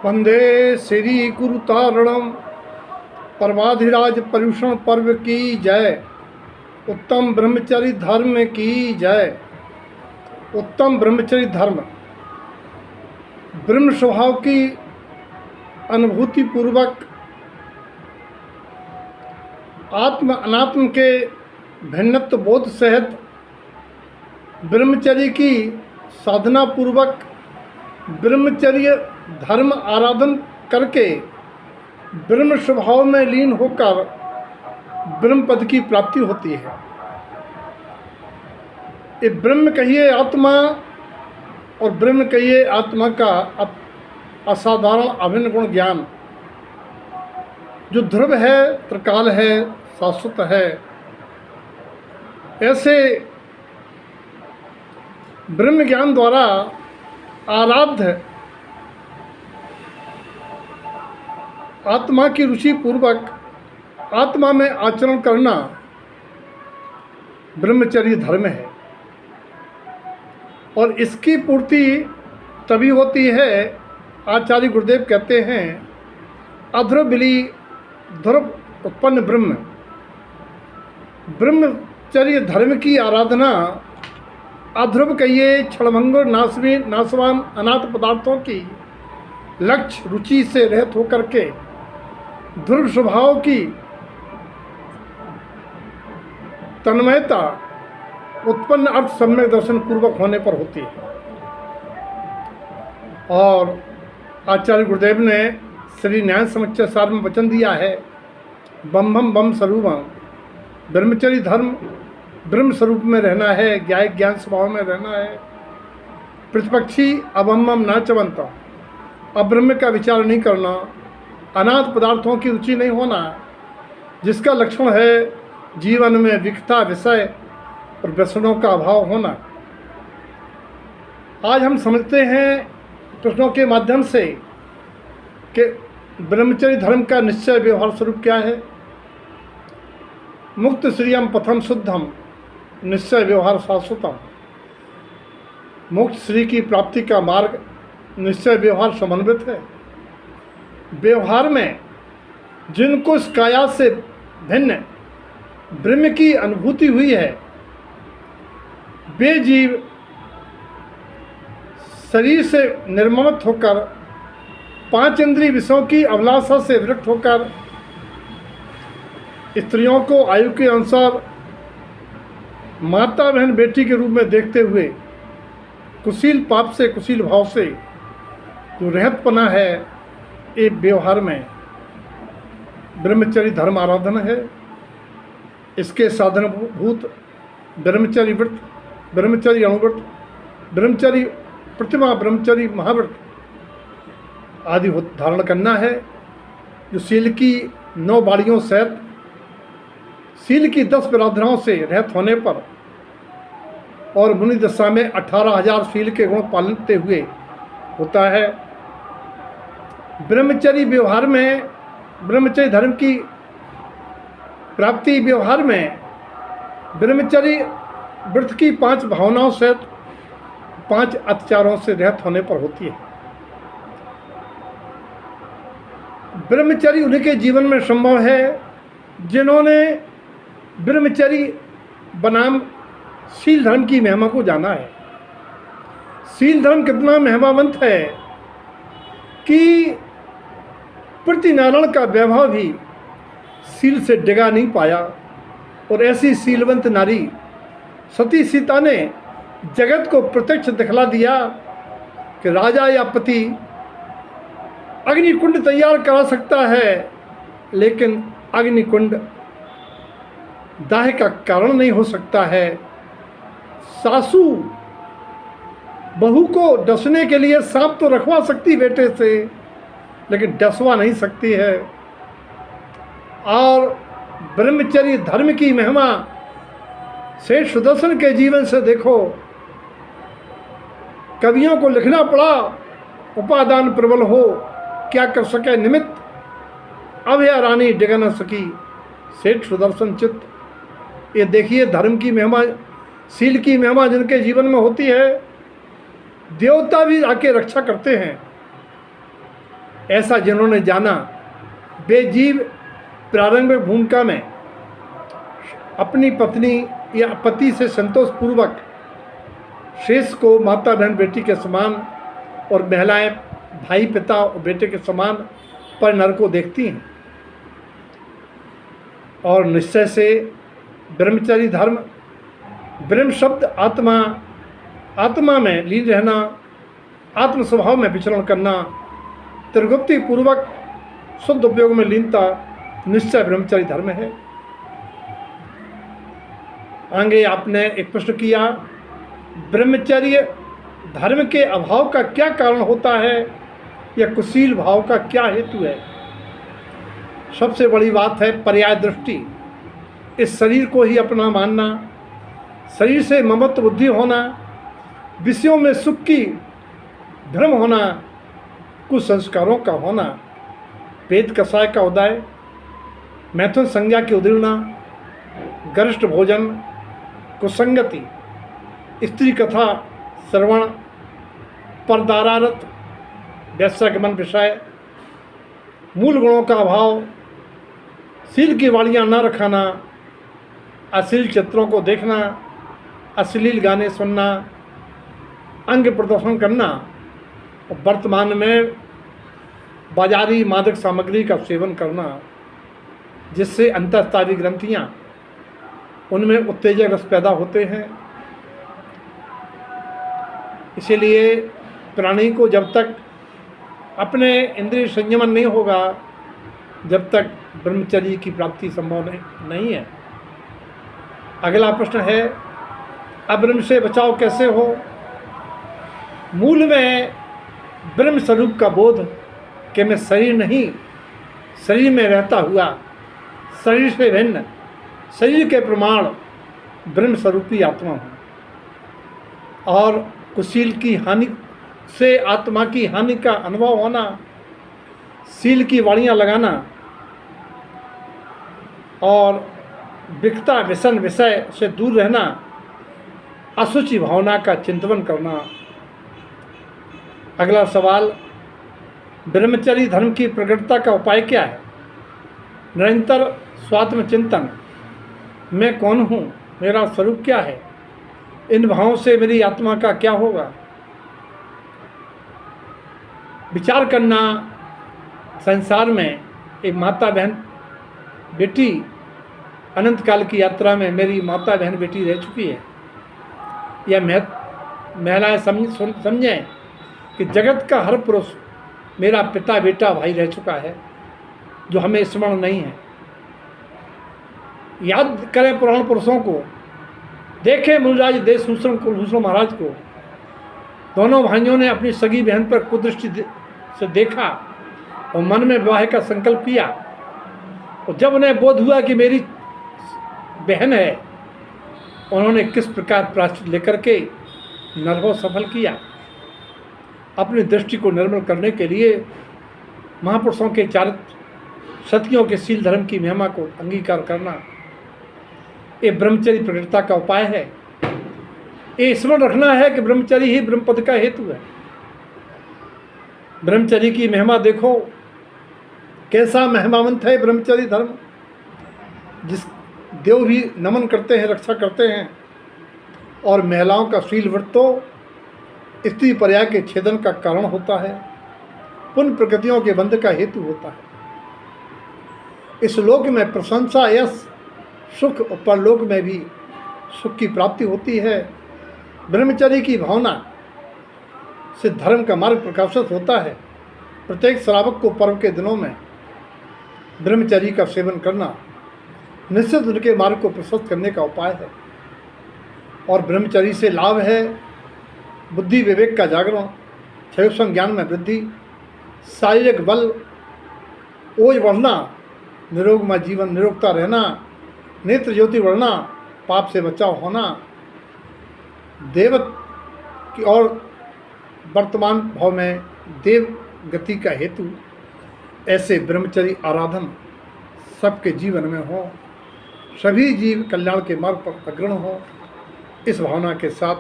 वंदे श्री गुरु तारणम परवाधिराज पर्यूषण पर्व की जय। उत्तम ब्रह्मचर्य धर्म की जय। उत्तम ब्रह्मचर्य धर्म ब्रह्म स्वभाव की अनुभूति पूर्वक आत्म अनात्म के भिन्नत्व बोध सहित ब्रह्मचर्य की साधना पूर्वक ब्रह्मचर्य धर्म आराधन करके ब्रह्म स्वभाव में लीन होकर ब्रह्म पद की प्राप्ति होती है। ये ब्रह्म कहिए आत्मा और ब्रह्म कहिए आत्मा का असाधारण अभिन्न गुण ज्ञान जो ध्रुव है, त्रिकाल है, शाश्वत है। ऐसे ब्रह्म ज्ञान द्वारा आराध्य आत्मा की रुचि पूर्वक आत्मा में आचरण करना ब्रह्मचर्य धर्म है। और इसकी पूर्ति तभी होती है, आचार्य गुरुदेव कहते हैं, अध्रुव बिली ध्रुव उत्पन्न ब्रह्म। ब्रह्मचर्य धर्म की आराधना अध्रुव कहिए क्षणभंगुर नाशवान अनाथ पदार्थों की लक्ष्य रुचि से रहित होकर के ध्रुव स्वभाव की तन्मयता उत्पन्न अर्थ सम्यक दर्शन पूर्वक होने पर होती है। और आचार्य गुरुदेव ने श्री न्याय समुच्चय सार में वचन दिया है, बम बम बम स्वरूपम। ब्रह्मचर्य धर्म ब्रह्म स्वरूप में रहना है, ज्ञान स्वभाव में रहना है। प्रतिपक्षी अबम नाचवंत, अब्रह्म का विचार नहीं करना, अनाथ पदार्थों की रुचि नहीं होना, जिसका लक्षण है जीवन में विकता विषय और व्यसनों का अभाव होना। आज हम समझते हैं प्रश्नों के माध्यम से कि ब्रह्मचर्य धर्म का निश्चय व्यवहार स्वरूप क्या है। मुक्त श्रियम पथम शुद्धम निश्चय व्यवहार शाश्वतम। मुक्त श्री की प्राप्ति का मार्ग निश्चय व्यवहार समन्वित है। व्यवहार में जिनको इस काया से भिन्न ब्रह्म की अनुभूति हुई है, वे जीव शरीर से निर्ममत होकर पांच इंद्रिय विषयों की अभिलाषा से विरक्त होकर स्त्रियों को आयु के अनुसार माता बहन बेटी के रूप में देखते हुए कुशील पाप से कुशील भाव से जो रहतपना है, ये व्यवहार में ब्रह्मचर्य धर्म आराधना है। इसके साधनभूत ब्रह्मचर्य व्रत, ब्रह्मचर्य अणुव्रत, ब्रह्मचर्य प्रतिमा, ब्रह्मचर्य महाव्रत आदि धारण करना है, जो शील की 9 बाड़ियों सहित शील की 10 पराधनाओं से रहित होने पर और मुनि दशा में 18,000 शील के गुण पालते हुए होता है। ब्रह्मचर्य व्यवहार में ब्रह्मचर्य धर्म की प्राप्ति व्यवहार में ब्रह्मचर्य व्रत की 5 भावनाओं से 5 अत्याचारों से रहित होने पर होती है। ब्रह्मचर्य उनके जीवन में संभव है जिन्होंने ब्रह्मचर्य बनाम शील धर्म की महिमा को जाना है। शील धर्म कितना महिमावंत है कि प्रतिनारायण का वैभव भी शील से डिगा नहीं पाया। और ऐसी शीलवंत नारी सती सीता ने जगत को प्रत्यक्ष दिखला दिया कि राजा या पति अग्निकुंड तैयार करा सकता है, लेकिन अग्निकुंड दाह का कारण नहीं हो सकता है। सासू बहू को डसने के लिए सांप तो रखवा सकती बेटे से, लेकिन डसवा नहीं सकती है। और ब्रह्मचर्य धर्म की महिमा से सुदर्शन के जीवन से देखो। कवियों को लिखना पड़ा, उपादान प्रबल हो क्या कर सके निमित्त, अभया रानी डिगा न सकी सेठ सुदर्शन चित्त। ये देखिए धर्म की महिमा, शील की महिमा जिनके जीवन में होती है, देवता भी आके रक्षा करते हैं। ऐसा जिन्होंने जाना वे जीव प्रारंभिक भूमिका में अपनी पत्नी या पति से संतोषपूर्वक शेष को माता बहन बेटी के समान और महिलाएं भाई पिता और बेटे के समान पर नर को देखती हैं। और निश्चय से ब्रह्मचर्य धर्म, ब्रह्म शब्द आत्मा, आत्मा में लीन रहना, आत्म स्वभाव में विचरण करना, त्रिगुप्ति पूर्वक शुद्ध उपयोग में लीनता निश्चय ब्रह्मचर्य धर्म है। आगे आपने एक प्रश्न किया, ब्रह्मचर्य धर्म के अभाव का क्या कारण होता है या कुशील भाव का क्या हेतु है? सबसे बड़ी बात है पर्याय दृष्टि। इस शरीर को ही अपना मानना, शरीर से ममत्व बुद्धि होना, विषयों में सुख की भ्रम होना, कुसंस्कारों का होना, वेद कषाय का उदय, मैथुन संज्ञा की उदीर्णा, गरिष्ठ भोजन, कुसंगति, स्त्री कथा श्रवण, परदारारत, वैश्यगमन विषय, मूल गुणों का अभाव, शील की वाड़ियाँ न रखाना, अश्लील चित्रों को देखना, अश्लील गाने सुनना, अंग प्रदर्शन करना और वर्तमान में बाजारी मादक सामग्री का सेवन करना, जिससे अंतःस्त्रावी ग्रंथियाँ उनमें उत्तेजक रस पैदा होते हैं। इसीलिए प्राणी को जब तक अपने इंद्रिय संयमन नहीं होगा, जब तक ब्रह्मचर्य की प्राप्ति संभव नहीं है। अगला प्रश्न है, अब्रह्म से बचाव कैसे हो? मूल में ब्रह्म स्वरूप का बोध कि मैं शरीर नहीं, शरीर में रहता हुआ, शरीर से भिन्न, शरीर के प्रमाण ब्रह्म स्वरूपी आत्मा हूँ। और कुशील की हानि से आत्मा की हानि का अनुभव होना, शील की वाड़ियाँ लगाना और विकता व्यसन विषय से दूर रहना, असुचि भावना का चिंतन करना। अगला सवाल, ब्रह्मचर्य धर्म की प्रगटता का उपाय क्या है? निरंतर स्वात्म चिंतन, मैं कौन हूँ, मेरा स्वरूप क्या है, इन भावों से मेरी आत्मा का क्या होगा, विचार करना। संसार में एक माता बहन बेटी अनंत काल की यात्रा में मेरी माता बहन बेटी रह चुकी है। यह महिलाएं समझें कि जगत का हर पुरुष मेरा पिता बेटा भाई रह चुका है, जो हमें स्मरण नहीं है। याद करें पुराण पुरुषों को, देखें मुनिराज देशभूषण कुलभूषण महाराज को। दोनों भाइयों ने अपनी सगी बहन पर कुदृष्टि से देखा और मन में विवाह का संकल्प किया, और जब उन्हें बोध हुआ कि मेरी बहन है, उन्होंने किस प्रकार प्रायश्चित लेकर के नरभव सफल किया। अपनी दृष्टि को निर्मल करने के लिए महापुरुषों के चारित्र सतियों के शील धर्म की महिमा को अंगीकार करना, ये ब्रह्मचर्य प्रगटता का उपाय है। ये स्मरण रखना है कि ब्रह्मचर्य ही ब्रह्मपद का हेतु है। ब्रह्मचर्य की महिमा देखो, कैसा महिमावंत है ब्रह्मचर्य धर्म, जिस देव भी नमन करते हैं, रक्षा करते हैं। और महिलाओं का शील व्रत तो स्त्री पर्याय के छेदन का कारण होता है, पुण्य प्रकृतियों के बंध का हेतु होता है। इस लोक में प्रशंसा, यश, सुख और परलोक में भी सुख की प्राप्ति होती है। ब्रह्मचर्य की भावना से धर्म का मार्ग प्रकाशित होता है। प्रत्येक श्रावक को पर्व के दिनों में ब्रह्मचर्य का सेवन करना निश्चित उनके मार्ग को प्रशस्त करने का उपाय है। और ब्रह्मचर्य से लाभ है बुद्धि विवेक का जागरण, क्षयोत्संग ज्ञान में वृद्धि, शारीरिक बल, ओज बढ़ना, निरोगमय जीवन, निरोगता रहना, नेत्र ज्योति बढ़ना, पाप से बचाव होना, देवत की और वर्तमान भाव में देव गति का हेतु। ऐसे ब्रह्मचर्य आराधन सबके जीवन में हो, सभी जीव कल्याण के मार्ग पर अग्रणी हो। इस भावना के साथ